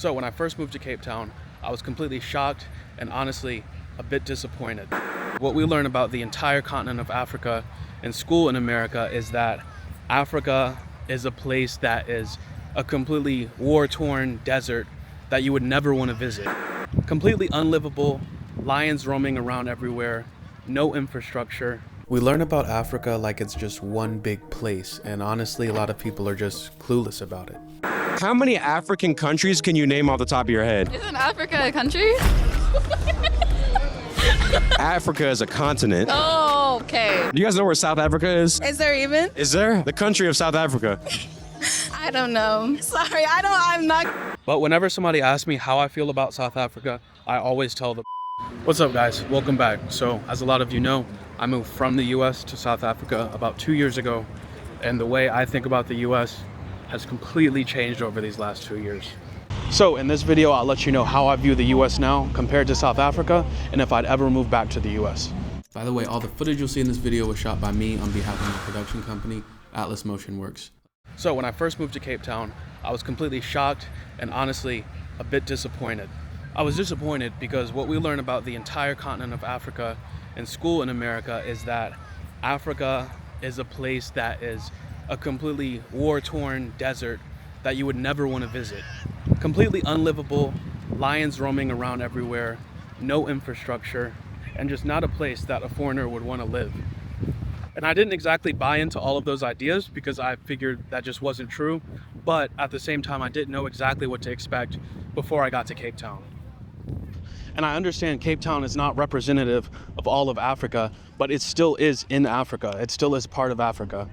So when I first moved to Cape Town, I was completely shocked and honestly a bit disappointed. What we learn about the entire continent of Africa in school in America is that Africa is a place that is a completely war-torn desert that you would never want to visit. Completely unlivable, lions roaming around everywhere, no infrastructure. We learn about Africa like it's just one big place, and honestly, a lot of people are just clueless about it. How many African countries can you name off the top of your head? Isn't Africa a country? Africa is a continent. Oh, okay. Do you guys know where South Africa is? Is there even? Is there? The country of South Africa. I don't know. Sorry, I'm not. But whenever somebody asks me how I feel about South Africa, I always tell them. What's up, guys? Welcome back. So, as a lot of you know, I moved from the US to South Africa about 2 years ago, and the way I think about the US has completely changed over these last 2 years. So in this video, I'll let you know how I view the US now compared to South Africa, and if I'd ever move back to the US. By the way, all the footage you'll see in this video was shot by me on behalf of my production company, Atlas Motion Works. So when I first moved to Cape Town, I was completely shocked and honestly a bit disappointed. I was disappointed because what we learn about the entire continent of Africa in school in America is that Africa is a place that is a completely war-torn desert that you would never want to visit. Completely unlivable, lions roaming around everywhere, no infrastructure, and just not a place that a foreigner would want to live. And I didn't exactly buy into all of those ideas because I figured that just wasn't true, but at the same time I didn't know exactly what to expect before I got to Cape Town. And I understand Cape Town is not representative of all of Africa, but it still is in Africa. It still is part of Africa.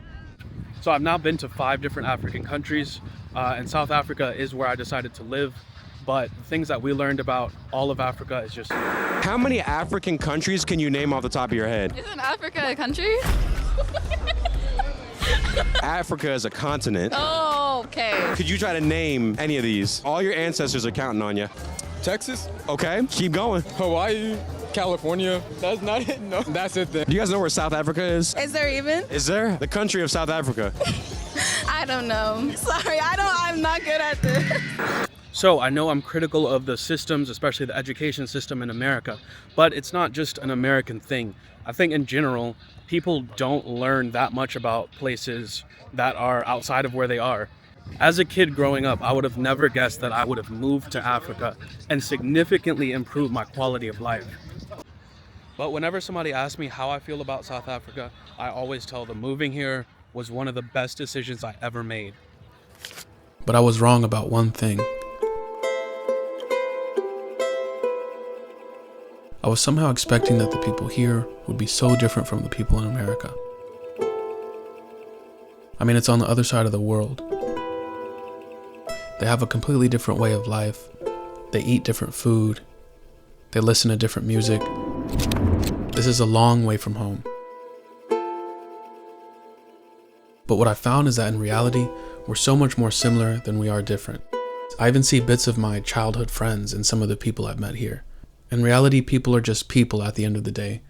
So I've now been to 5 different African countries, and South Africa is where I decided to live. But the things that we learned about all of Africa is just... How many African countries can you name off the top of your head? Isn't Africa a country? Africa is a continent. Oh, okay. Could you try to name any of these? All your ancestors are counting on you. Texas, Okay, keep going. Hawaii, California. That's not it. No, that's it then. Do you guys know where South Africa is? Is there even? Is there? The country of South Africa. I don't know. Sorry, I'm not good at this. So I know I'm critical of the systems, especially the education system in America, but it's not just an American thing. I think in general, people don't learn that much about places that are outside of where they are. As a kid growing up, I would have never guessed that I would have moved to Africa and significantly improved my quality of life. But whenever somebody asks me how I feel about South Africa, I always tell them moving here was one of the best decisions I ever made. But I was wrong about one thing. I was somehow expecting that the people here would be so different from the people in America. I mean, it's on the other side of the world. They have a completely different way of life. They eat different food. They listen to different music. This is a long way from home. But what I found is that in reality, we're so much more similar than we are different. I even see bits of my childhood friends in some of the people I've met here. In reality, people are just people at the end of the day.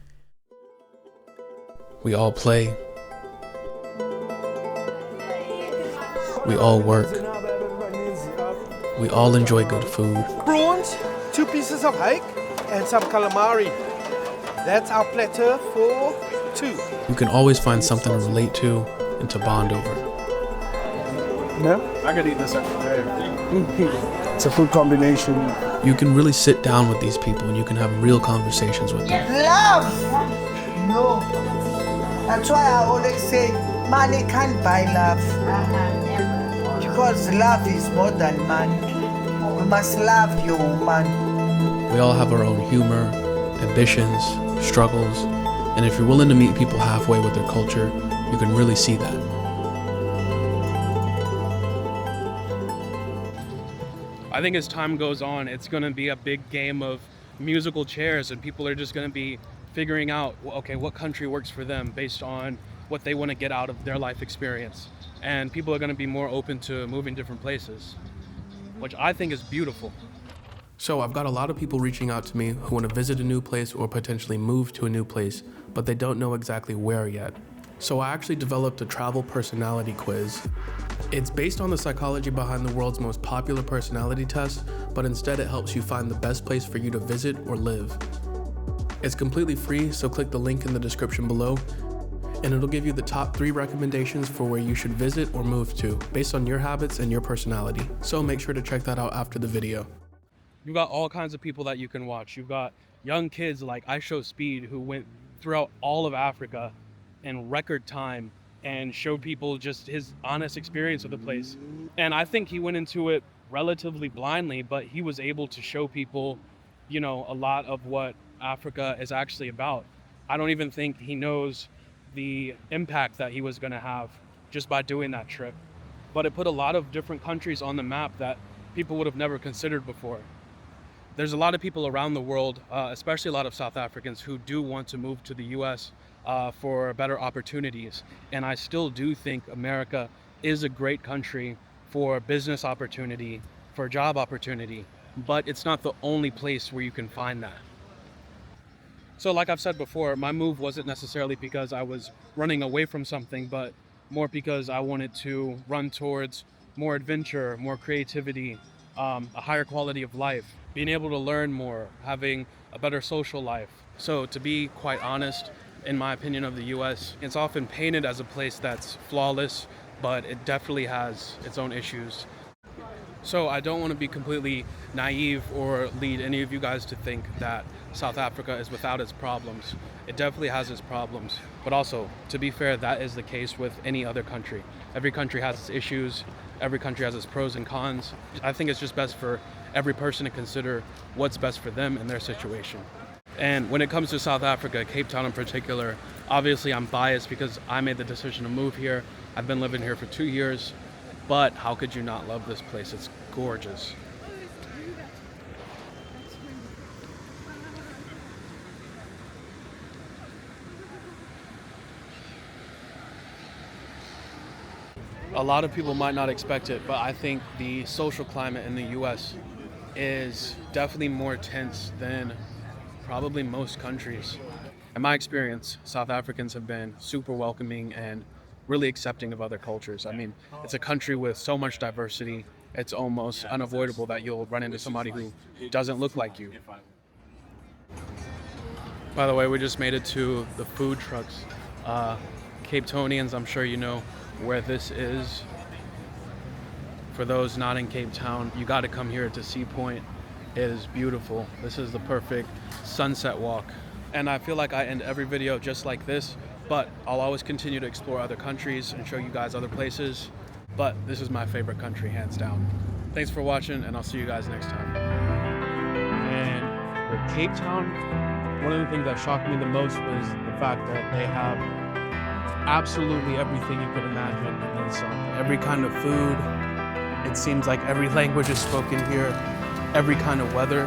We all play. We all work. We all enjoy good food. Prawns, 2 pieces of hake, and some calamari. That's our platter for 2. You can always find something to relate to and to bond over. No? I could eat this every day. It's a food combination. You can really sit down with these people and you can have real conversations with them. Love! No. That's why I always say money can't buy love. Because love is more than money. You must love your woman. We all have our own humor, ambitions, struggles, and if you're willing to meet people halfway with their culture, you can really see that. I think as time goes on, it's going to be a big game of musical chairs, and people are just going to be figuring out, okay, what country works for them based on what they want to get out of their life experience. And people are going to be more open to moving different places, which I think is beautiful. So I've got a lot of people reaching out to me who want to visit a new place or potentially move to a new place, but they don't know exactly where yet. So I actually developed a travel personality quiz. It's based on the psychology behind the world's most popular personality test, but instead it helps you find the best place for you to visit or live. It's completely free, so click the link in the description below, and it'll give you the top 3 recommendations for where you should visit or move to, based on your habits and your personality. So make sure to check that out after the video. You've got all kinds of people that you can watch. You've got young kids like I Show Speed, who went throughout all of Africa in record time and showed people just his honest experience of the place. And I think he went into it relatively blindly, but he was able to show people, you know, a lot of what Africa is actually about. I don't even think he knows the impact that he was going to have just by doing that trip. But it put a lot of different countries on the map that people would have never considered before. There's a lot of people around the world, especially a lot of South Africans, who do want to move to the US for better opportunities. And I still do think America is a great country for business opportunity, for job opportunity, but it's not the only place where you can find that. So like I've said before, my move wasn't necessarily because I was running away from something, but more because I wanted to run towards more adventure, more creativity, a higher quality of life, being able to learn more, having a better social life. So to be quite honest, in my opinion of the US, it's often painted as a place that's flawless, but it definitely has its own issues. So I don't want to be completely naive or lead any of you guys to think that South Africa is without its problems. It definitely has its problems, but also, to be fair, that is the case with any other country. Every country has its issues, every country has its pros and cons. I think it's just best for every person to consider what's best for them in their situation. And when it comes to South Africa, Cape Town in particular, obviously I'm biased because I made the decision to move here. I've been living here for 2 years, but how could you not love this place? It's gorgeous. A lot of people might not expect it, but I think the social climate in the US is definitely more tense than probably most countries. In my experience, South Africans have been super welcoming and really accepting of other cultures. I mean, it's a country with so much diversity, it's almost unavoidable that you'll run into somebody who doesn't look like you. By the way, we just made it to the food trucks. Cape Townians, I'm sure you know where this is. For those not in Cape Town, you got to come here to Sea Point. It is beautiful. This is the perfect sunset walk. And I feel like I end every video just like this, but I'll always continue to explore other countries and show you guys other places. But this is my favorite country, hands down. Thanks for watching, and I'll see you guys next time. And with Cape Town, one of the things that shocked me the most was the fact that they have absolutely everything you could imagine and then some. Every kind of food. It seems like every language is spoken here. Every kind of weather.